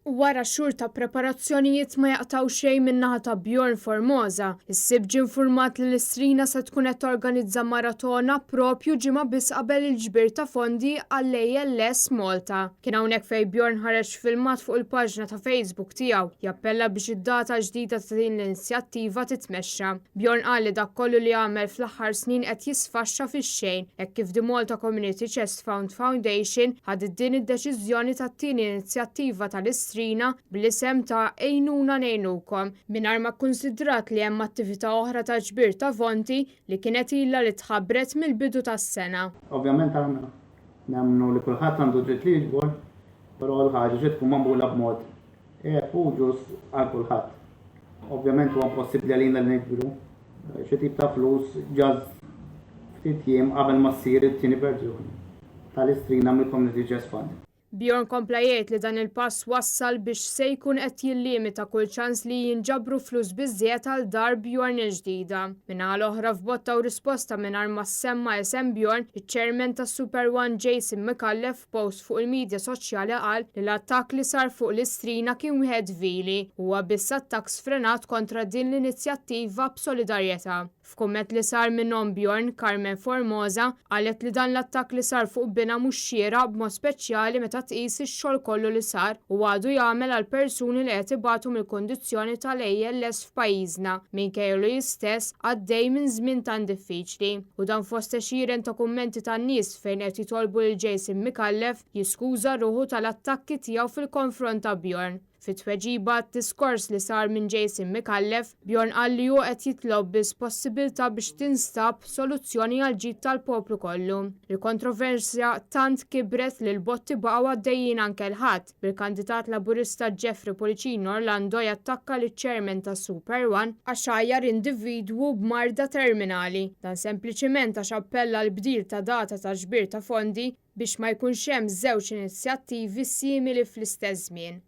Wara xhur ta' preparazzjonijiet ma jaqtaw xejn min-naħa ta' Bjorn Formosa, is-Sibt ġie infurmat li l-Istrina se tkun qed torganizza maratona propju ġimgħa biss qabel il-ġbir ta' fondi għall-ALS Malta. Kien hawnhekk fejn Bjorn ħareġ filmat fuq il-paġna ta' Facebook tiegħu jappella biex id-data ġdida ta' din l-inizjattiva titmexxa. Bjorn qal li dak kollu li għamel fl-aħħar snin qed jisfaxxa fix-xejn hekk kif The Malta Community Chest Fund Foundation ħadet din id-deċiżjoni tat-tieni inizjattiva tal-Istrina bl-isem ta' Ejnuna Ngħinukom mingħajr ma kkunsidrat li hemm attività oħra ta' ġbir ta' fonti li kienet ilha li tħabbret mill-bidu tas-sena. Ovvjament aħna nemmnu li kulħadd għandu dritt li jiġbor, però l-ħaġa ġiet tkun magħmula b'mod u ġus għal kulħadd. Ovvjament huwa impossibbli għalina li niġbru xi tip ta' flus ġaż ftit jiem qabel ma ssir it-tieni verżjoni tal-Istrina mill-Community Chest Fund. Bjorn kompla jgħid li dan il-pass wassal biex se jkun qed jillimita kull ċans li jinġabru flus biżżejjed għal dar Bjorn il-ġdida. Minnaħa l-oħra f'botta u risposta mingħajr ma semma isem Bjorn, iċ-Chairman tas-Super One Micallef f'post fuq il-medja soċjali qal li l-attakk li sar fuq l-Istrina kien wieħed vili huwa biss attakk sfrenat kontra din l-inizjattiva b'solidarjetà. F'kumment li sar minnhom Bjorn, Bjorn Formosa qalet li dan l-attakk li sar fuq bina mhux xieraq b'mod speċjali meta tqis ix-xogħol kollu li sar u għadu jagħmel għal persuni li qed ibatu mill-kundizzjoni tal-ALS f'pajjiżna minkejja li stess għaddej minn żmien tan diffiċli. U dan fost għexieren ta' kummenti tan-nies fejn qed jitolbu lil Micallef jiskuża ruħu tal-attakki tiegħu fil-konfront ta' Bjorn. Fit-tweġiba diskors li sar minn Micallef, Bjorn qal li hu qed jitlob biss possibilità biex tinstab soluzzjoni għal ġid tal-poplu kollu. Il-kontroversja tant kibret li l-botti baqgħu għaddejjin anke l-ħadd bil-kandidat Laburista Jeffrey Policino Orlando jattakka liċ-Chairman tas-Super One għax għajjar individwu b'marda terminali. Dan sempliċiment għax appella l-bdil ta' data ta' ġbir ta' fondi biex ma jkunx hemm żewġ inizjattivi simili fl-istess żmien.